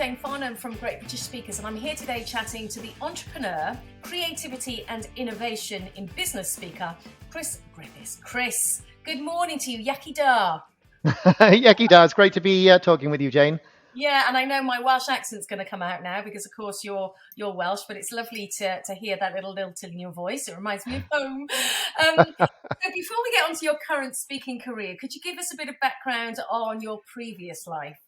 Jane Farnham from Great British Speakers, and I'm here today chatting to the entrepreneur, creativity and innovation in business speaker, Chris Griffiths. Chris, good morning to you. Yaki da. Yaki da. It's great to be talking with you, Jane. Yeah, and I know my Welsh accent's going to come out now because, of course, you're Welsh, but it's lovely to hear that little lilt in your voice. It reminds me of home. So before we get onto your current speaking career, could you give us a bit of background on your previous life?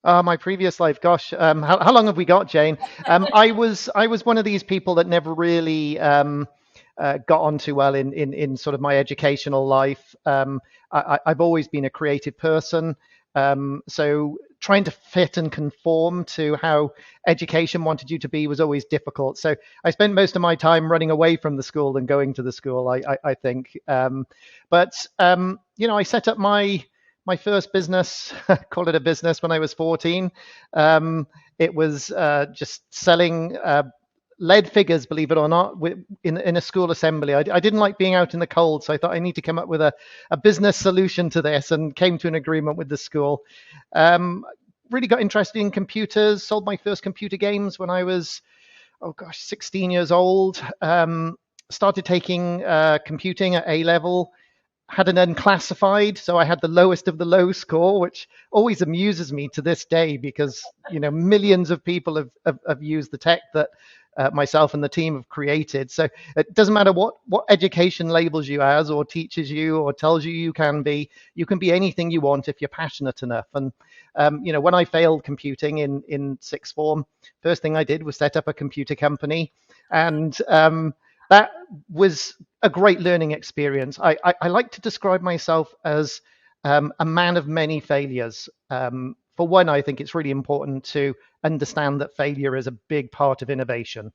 My previous life, gosh, how long have we got, Jane? I was one of these people that never really got on too well in sort of my educational life. I've always been a creative person, so trying to fit and conform to how education wanted you to be was always difficult. So I spent most of my time running away from the school than going to the school, I think. But I set up my first business, call it a business, when I was 14. It was just selling lead figures, believe it or not, in a school assembly. I didn't like being out in the cold, so I thought I need to come up with a business solution to this, and came to an agreement with the school. Really got interested in computers, sold my first computer games when I was, 16 years old. Started taking computing at A level. Had an unclassified, so I had the lowest of the low score, which always amuses me to this day because millions of people have used the tech that myself and the team have created. So it doesn't matter what education labels you as, or teaches you, or tells you can be. You can be anything you want if you're passionate enough. And when I failed computing in sixth form, first thing I did was set up a computer company, and that was a great learning experience. I like to describe myself as a man of many failures. For one, I think it's really important to understand that failure is a big part of innovation.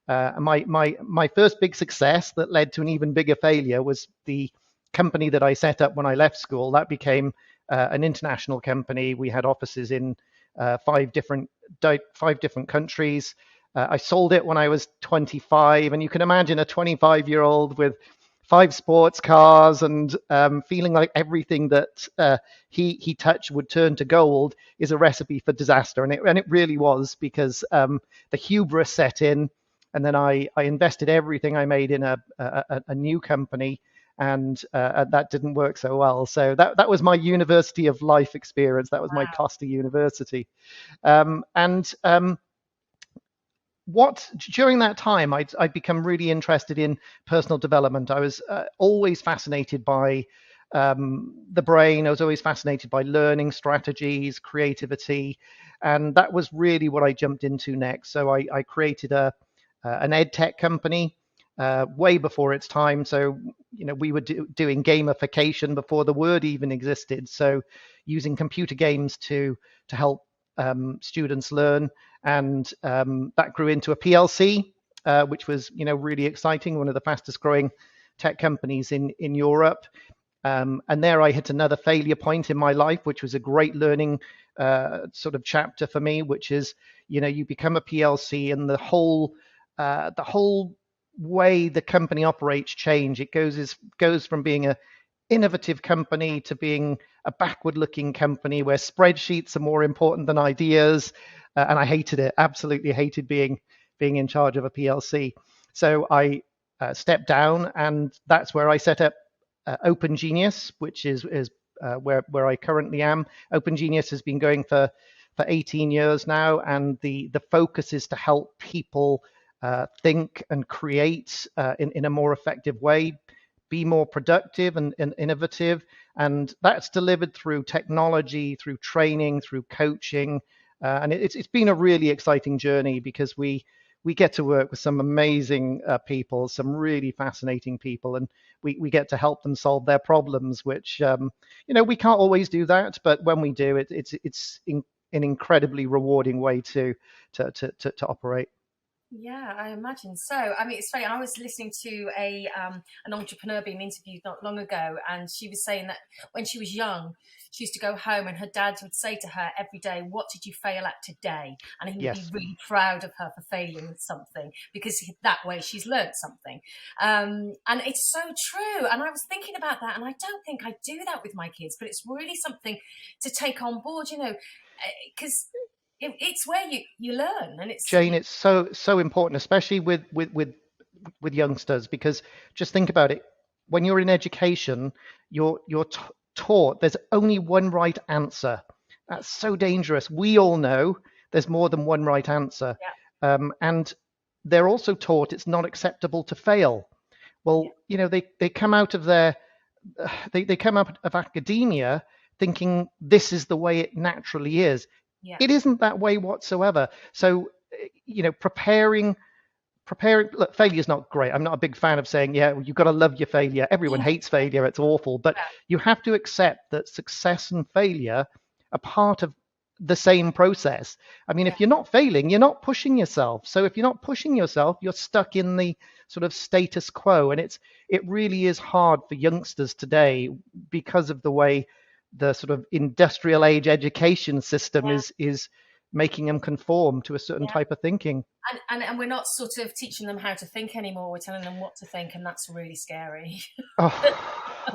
My first big success that led to an even bigger failure was the company that I set up when I left school. That became an international company. We had offices in five different countries. I sold it when I was 25, and you can imagine a 25-year-old with 5 sports cars and feeling like everything that he touched would turn to gold is a recipe for disaster. And it really was, because the hubris set in, and then I invested everything I made in a new company, and that didn't work so well. So that was my university of life experience. That was my cost of university. During that time, I'd become really interested in personal development. I was always fascinated by the brain. I was always fascinated by learning strategies, creativity, and that was really what I jumped into next. So I created an ed tech company way before its time. So we were doing gamification before the word even existed. So using computer games to help students learn. And that grew into a PLC, which was really exciting, one of the fastest growing tech companies in Europe. And there I hit another failure point in my life, which was a great learning sort of chapter for me, which is you become a PLC, and the whole way the company operates change. It goes from being a innovative company to being a backward-looking company where spreadsheets are more important than ideas, and I hated it. Absolutely hated being in charge of a PLC. So I stepped down, and that's where I set up OpenGenius, which is where I currently am. OpenGenius has been going for 18 years now, and the focus is to help people think and create in a more effective way, be more productive and innovative. And that's delivered through technology, through training, through coaching. And it's been a really exciting journey, because we get to work with some amazing people, some really fascinating people, and we get to help them solve their problems, which, we can't always do that. But when we do, it's an incredibly rewarding way to operate. Yeah, I imagine so. I mean, it's funny. I was listening to an entrepreneur being interviewed not long ago, and she was saying that when she was young, she used to go home, and her dad would say to her every day, "What did you fail at today?" And he would be really proud of her for failing at something, because that way she's learned something. And it's so true. And I was thinking about that, and I don't think I do that with my kids, but it's really something to take on board, because it's where you learn, and it's Jane, it's so important, especially with youngsters, because just think about it. When you're in education, you're taught there's only one right answer. That's so dangerous. We all know there's more than one right answer, yeah, and they're also taught it's not acceptable to fail. yeah, Well, they come out of they come out of academia thinking this is the way it naturally is. yeah, It isn't that way whatsoever. So, preparing. Look, failure is not great. I'm not a big fan of saying, yeah, you've got to love your failure. Everyone hates failure. It's awful. But you have to accept that success and failure are part of the same process. I mean, yeah, if you're not failing, you're not pushing yourself. So if you're not pushing yourself, you're stuck in the sort of status quo. And it really is hard for youngsters today because of the way the sort of industrial age education system yeah, is making them conform to a certain yeah. type of thinking. And we're not sort of teaching them how to think anymore. We're telling them what to think, and that's really scary.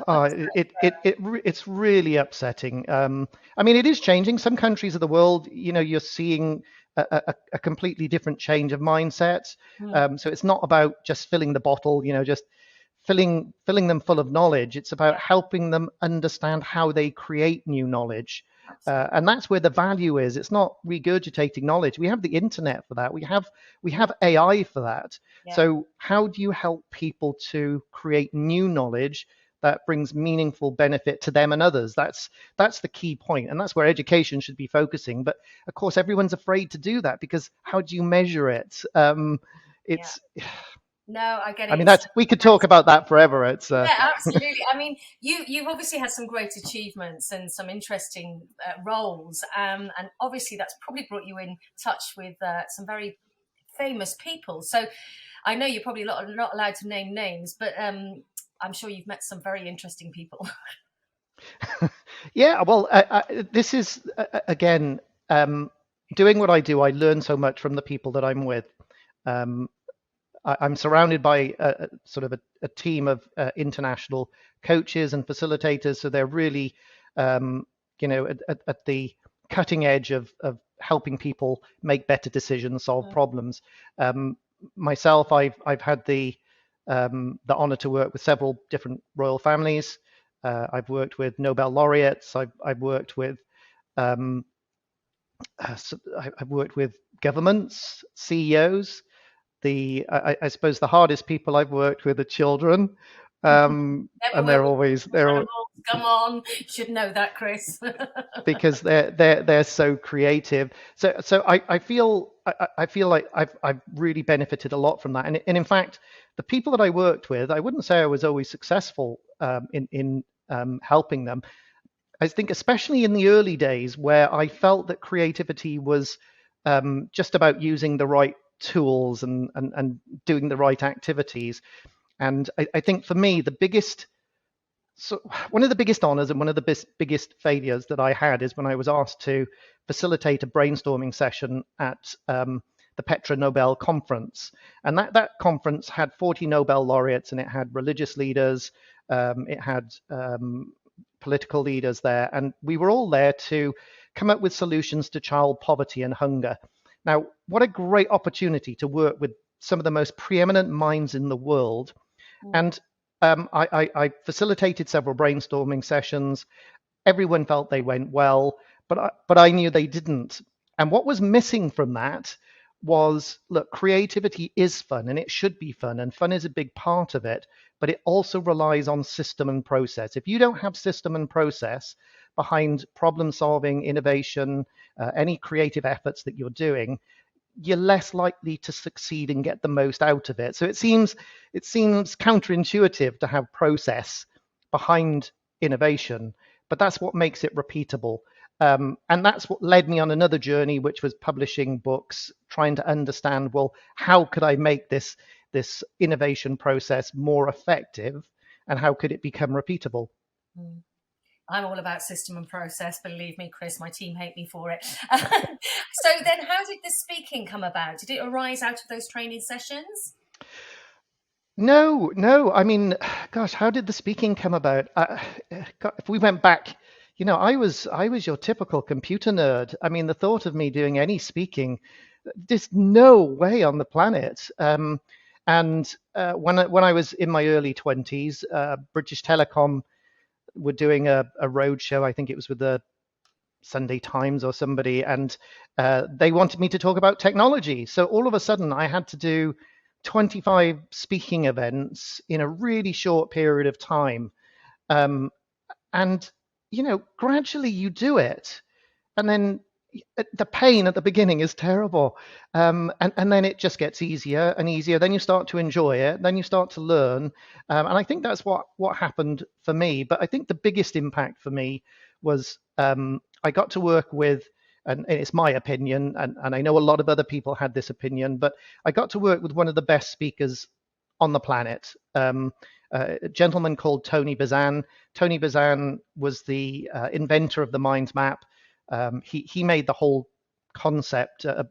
It's really upsetting. I mean, it is changing. Some countries of the world, you're seeing a completely different change of mindset. Mm, So it's not about just filling the bottle, just filling them full of knowledge. It's about yeah, helping them understand how they create new knowledge. absolutely. And that's where the value is. It's not regurgitating knowledge. We have the internet for that. We Yeah, have AI for that. yeah, So how do you help people to create new knowledge that brings meaningful benefit to them and others? That's the key point, and that's where education should be focusing. But of course, everyone's afraid to do that because how do you measure it? yeah. It's No, I get I it. mean, we could talk about that forever. It's Yeah, absolutely. I mean, you've obviously had some great achievements and some interesting roles, and obviously that's probably brought you in touch with some very famous people. So I know you're probably not allowed to name names, but I'm sure you've met some very interesting people. yeah. Well, this is again doing what I do. I learn so much from the people that I'm with. Um, I'm surrounded by sort of a team of international coaches and facilitators, so they're really, at the cutting edge of helping people make better decisions, solve Mm, problems. Myself, I've had the honor to work with several different royal families. I've worked with Nobel laureates. I've worked with um, I've worked with governments, CEOs. I suppose the hardest people I've worked with are children, never and work they're with always they're animals. Come on, you should know that, Chris. because they're so creative. So I feel like I've really benefited a lot from that. And in fact, the people that I worked with, I wouldn't say I was always successful in helping them. I think especially in the early days where I felt that creativity was just about using the right tools and doing the right activities. And I think for me, one of the biggest honors and one of the biggest failures that I had is when I was asked to facilitate a brainstorming session at the Petra Nobel Conference. And that conference had 40 Nobel laureates, and it had religious leaders, it had political leaders there, and we were all there to come up with solutions to child poverty and hunger. Now, what a great opportunity to work with some of the most preeminent minds in the world. Mm, And I facilitated several brainstorming sessions. Everyone felt they went well, but I knew they didn't. And what was missing from that was, look, creativity is fun and it should be fun, and fun is a big part of it, but it also relies on system and process. If you don't have system and process behind problem solving, innovation, any creative efforts that you're doing, you're less likely to succeed and get the most out of it. So it seems counterintuitive to have process behind innovation, but that's what makes it repeatable. And that's what led me on another journey, which was publishing books, trying to understand, well, how could I make this innovation process more effective, and how could it become repeatable? mm. I'm all about system and process. Believe me, Chris, my team hate me for it. So then how did the speaking come about? Did it arise out of those training sessions? No, no. I mean, gosh, how did the speaking come about? God, if we went back, I was your typical computer nerd. I mean, the thought of me doing any speaking, just no way on the planet. And when I was in my early 20s, British Telecom were doing a road show. I think it was with the Sunday Times or somebody, and they wanted me to talk about technology. So all of a sudden, I had to do 25 speaking events in a really short period of time. Um, and gradually you do it, and then the pain at the beginning is terrible, and then it just gets easier and easier. Then you start to enjoy it, then you start to learn, and I think that's what happened for me. But I think the biggest impact for me was I got to work with, and it's my opinion, and I know a lot of other people had this opinion, but I got to work with one of the best speakers on the planet, a gentleman called Tony Bazan. Tony Bazan was the inventor of the mind map. He made the whole concept a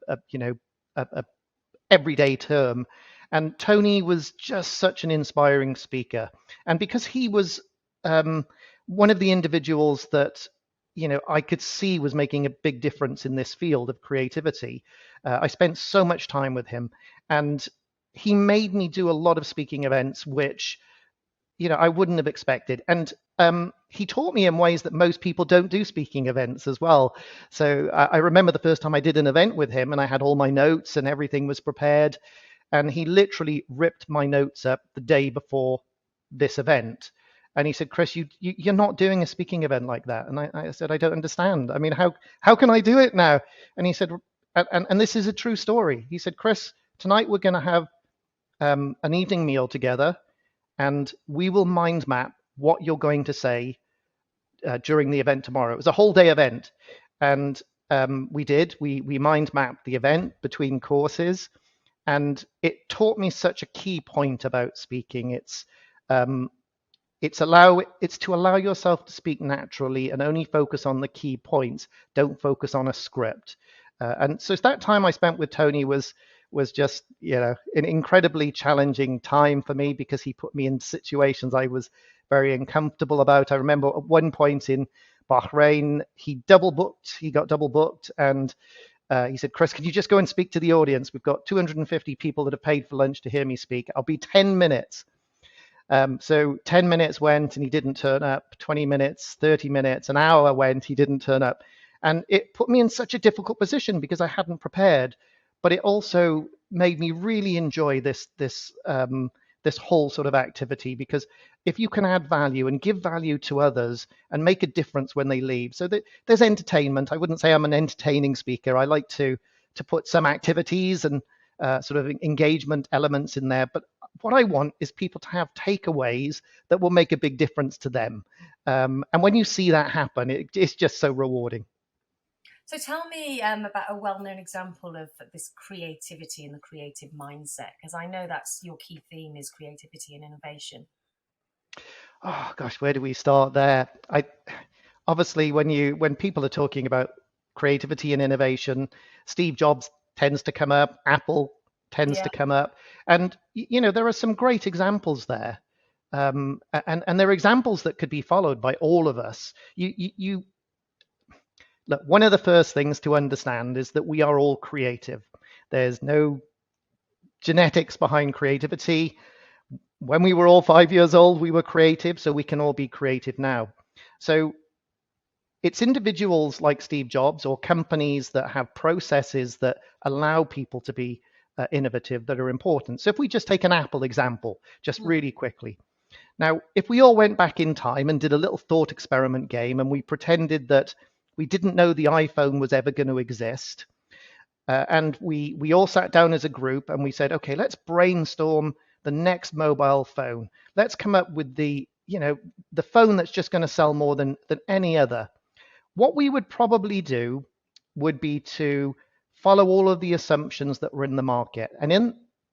everyday term, and Tony was just such an inspiring speaker. And because he was one of the individuals that I could see was making a big difference in this field of creativity, I spent so much time with him, and he made me do a lot of speaking events, which I wouldn't have expected. And he taught me in ways that most people don't do speaking events as well. So I remember the first time I did an event with him, and I had all my notes and everything was prepared. And he literally ripped my notes up the day before this event. And he said, "Chris, you're not doing a speaking event like that." And I said, "I don't understand. I mean, how can I do it now?" And he said, and this is a true story. He said, "Chris, tonight we're going to have an evening meal together, and we will mind map what you're going to say during the event tomorrow." It was a whole day event, and we did. We mind mapped the event between courses, and it taught me such a key point about speaking. It's to allow yourself to speak naturally and only focus on the key points. Don't focus on a script. And so that time I spent with Tony was just an incredibly challenging time for me, because he put me in situations I was very uncomfortable about. I remember at one point in Bahrain, he got double booked, and he said, "Chris, can you just go and speak to the audience? We've got 250 people that have paid for lunch to hear me speak. I'll be 10 minutes. So 10 minutes went and he didn't turn up, 20 minutes, 30 minutes, an hour went, he didn't turn up. And it put me in such a difficult position because I hadn't prepared, but it also made me really enjoy this whole sort of activity, because if you can add value and give value to others and make a difference when they leave. So there's entertainment. I wouldn't say I'm an entertaining speaker. I like to put some activities and sort of engagement elements in there, but what I want is people to have takeaways that will make a big difference to them. And when you see that happen, it's just so rewarding. So tell me about a well-known example of this creativity and the creative mindset, because I know that's your key theme is creativity and innovation. Oh gosh, where do we start there? Obviously when people are talking about creativity and innovation, Steve Jobs tends to come up, Apple tends to come up, and there are some great examples there, and there are examples that could be followed by all of us. You look, one of the first things to understand is that we are all creative. There's no genetics behind creativity. When we were all 5 years old, we were creative, so we can all be creative now. So it's individuals like Steve Jobs or companies that have processes that allow people to be innovative that are important. So if we just take an Apple example, just really quickly. Now, if we all went back in time and did a little thought experiment game and we pretended that we didn't know the iPhone was ever going to exist, and we all sat down as a group and we said, okay, let's brainstorm the next mobile phone. Let's come up with the phone that's just going to sell more than any other. What we would probably do would be to follow all of the assumptions that were in the market. And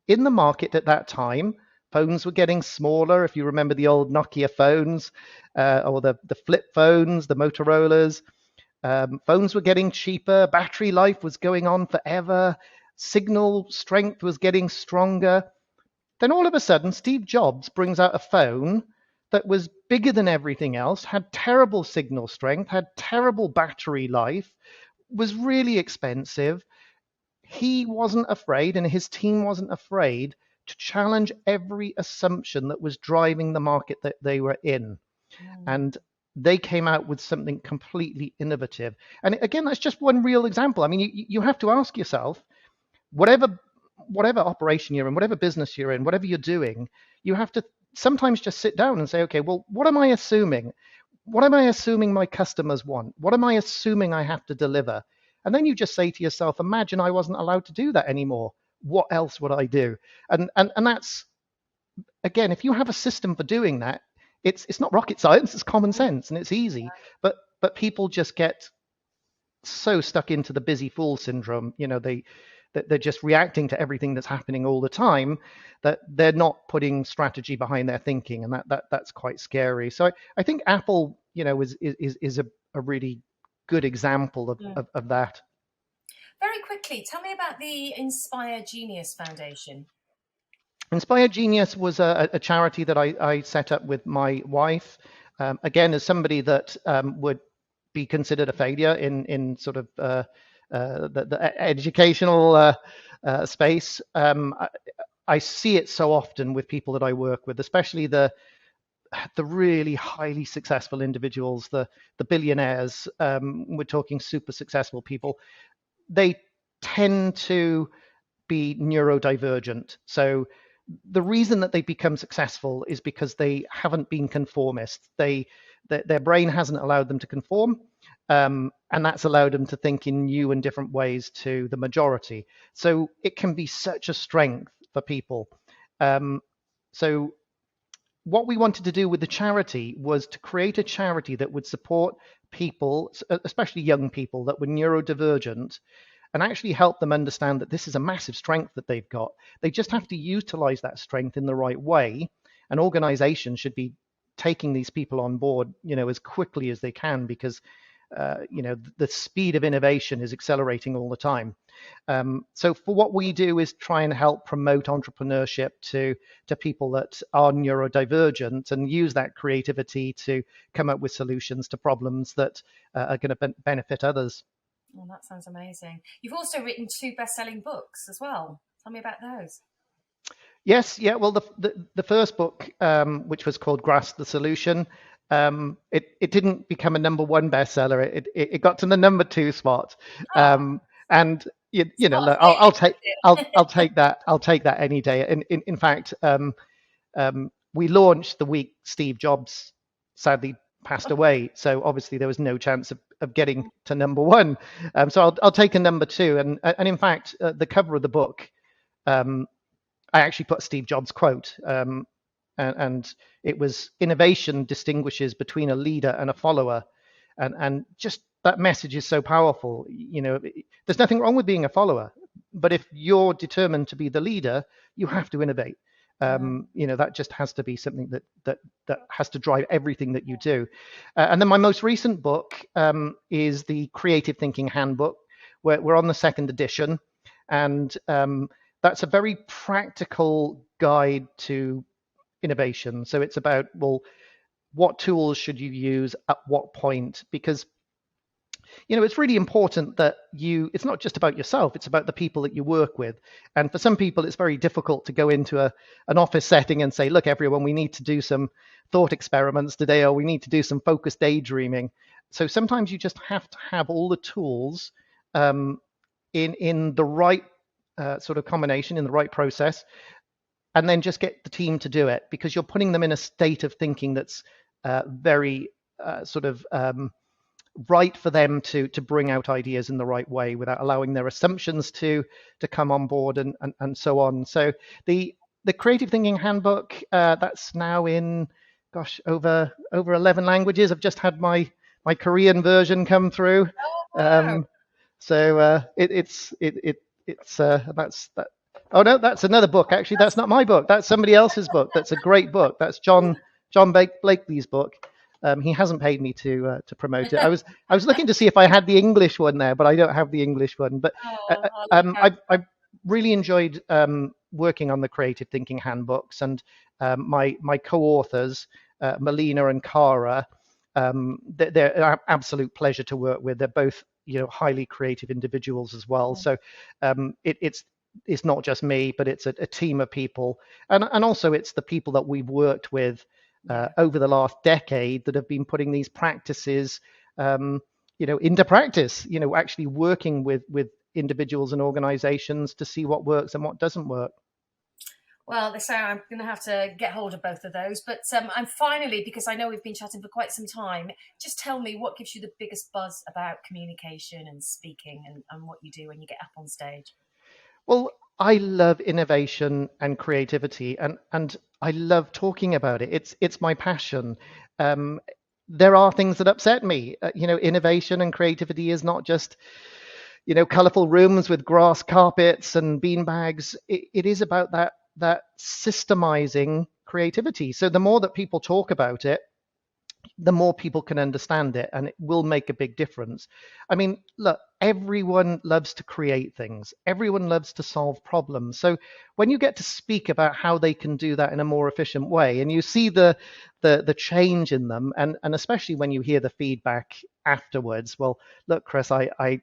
in the market at that time, phones were getting smaller. If you remember the old Nokia phones or the flip phones, the Motorola's, phones were getting cheaper. Battery life was going on forever. Signal strength was getting stronger. Then all of a sudden, Steve Jobs brings out a phone that was bigger than everything else, had terrible signal strength, had terrible battery life, was really expensive. He wasn't afraid, and his team wasn't afraid to challenge every assumption that was driving the market that they were in. Mm. And they came out with something completely innovative. And again, that's just one real example. I mean, you have to ask yourself, whatever operation you're in, whatever business you're in, whatever you're doing, you have to sometimes just sit down and say, okay, well, what am I assuming? What am I assuming my customers want? What am I assuming I have to deliver? And then you just say to yourself, imagine I wasn't allowed to do that anymore. What else would I do? And that's, again, if you have a system for doing that, it's not rocket science, it's common sense and it's easy. But people just get so stuck into the busy fool syndrome. They're just reacting to everything that's happening all the time, that they're not putting strategy behind their thinking, and that's quite scary. So I think Apple, is a really good example of that. Very quickly, tell me about the Inspire Genius Foundation. Inspire Genius was a charity that I set up with my wife. Again, as somebody that would be considered a failure in sort of the educational space. I see it so often with people that I work with, especially the really highly successful individuals, the billionaires. We're talking super successful people. They tend to be neurodivergent. So the reason that they become successful is because they haven't been conformist. Their brain hasn't allowed them to conform, and that's allowed them to think in new and different ways to the majority. So it can be such a strength for people. So what we wanted to do with the charity was to create a charity that would support people, especially young people that were neurodivergent, and actually help them understand that this is a massive strength that they've got. They just have to utilize that strength in the right way. An organization should be taking these people on board, as quickly as they can, because the speed of innovation is accelerating all the time. So for what we do is try and help promote entrepreneurship to people that are neurodivergent, and use that creativity to come up with solutions to problems that are going to benefit others. Oh, that sounds amazing. You've also written 2 best-selling books as well. Tell me about those. Yes, yeah. Well, the first book, which was called Grasp the Solution, it didn't become a #1 bestseller. It got to the #2 spot, and look, I'll take that any day. In fact, we launched the week Steve Jobs sadly passed away, so obviously there was no chance of getting to #1. So I'll take a #2, and in fact, the cover of the book. I actually put Steve Jobs' quote, and it was, innovation distinguishes between a leader and a follower, and just that message is so powerful. There's nothing wrong with being a follower, but if you're determined to be the leader, you have to innovate. That just has to be something that has to drive everything that you do. And then my most recent book is the Creative Thinking Handbook. We're on the 2nd edition, and that's a very practical guide to innovation. So it's about, well, what tools should you use at what point? Because it's really important that it's not just about yourself, it's about the people that you work with. And for some people, it's very difficult to go into an office setting and say, look, everyone, we need to do some thought experiments today, or we need to do some focused daydreaming. So sometimes you just have to have all the tools in the right sort of combination, in the right process, and then just get the team to do it, because you're putting them in a state of thinking that's very sort of right for them to bring out ideas in the right way without allowing their assumptions to come on board, and so on. So the Creative Thinking Handbook, that's now in over 11 languages. I've just had my Korean version come through. Wow. So it's that's that. Oh no, that's another book. Actually, that's not my book. That's somebody else's book. That's a great book. That's John Blakely's book. He hasn't paid me to promote it. I was looking to see if I had the English one there, but I don't have the English one. But I really enjoyed working on the Creative Thinking Handbooks, and my co-authors Melina and Cara. They're an absolute pleasure to work with. They're both, highly creative individuals as well. So it's not just me, but it's a team of people, and also it's the people that we've worked with over the last decade that have been putting these practices, into practice. Actually working with individuals and organizations to see what works and what doesn't work. Well, so I'm going to have to get hold of both of those. But I'm finally, because I know we've been chatting for quite some time, just tell me what gives you the biggest buzz about communication and speaking and what you do when you get up on stage. Well, I love innovation and creativity, and I love talking about it. It's my passion. There are things that upset me. Innovation and creativity is not just colorful rooms with grass carpets and bean bags. It is about that systemizing creativity. So the more that people talk about it, the more people can understand it, and it will make a big difference. I mean, look, everyone loves to create things. Everyone loves to solve problems. So when you get to speak about how they can do that in a more efficient way, and you see the change in them, and especially when you hear the feedback afterwards, well, look, Chris, I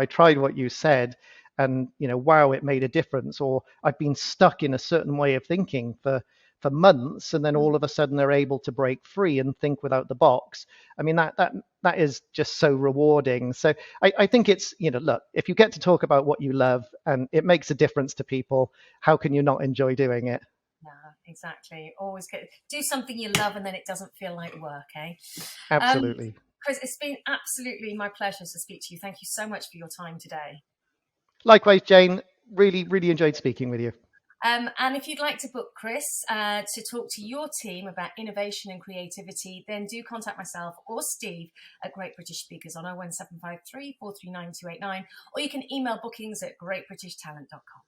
tried what you said, and wow, it made a difference. Or I've been stuck in a certain way of thinking for months, and then all of a sudden they're able to break free and think without the box. I mean, that is just so rewarding. So I think it's, look, if you get to talk about what you love and it makes a difference to people, how can you not enjoy doing it? Yeah, exactly. Always do something you love, and then it doesn't feel like work, eh? Absolutely. Chris, it's been absolutely my pleasure to speak to you. Thank you so much for your time today. Likewise, Jane, really, really enjoyed speaking with you. And if you'd like to book Chris to talk to your team about innovation and creativity, then do contact myself or Steve at Great British Speakers on 01753 439 289, or you can email bookings at greatbritishtalent.com.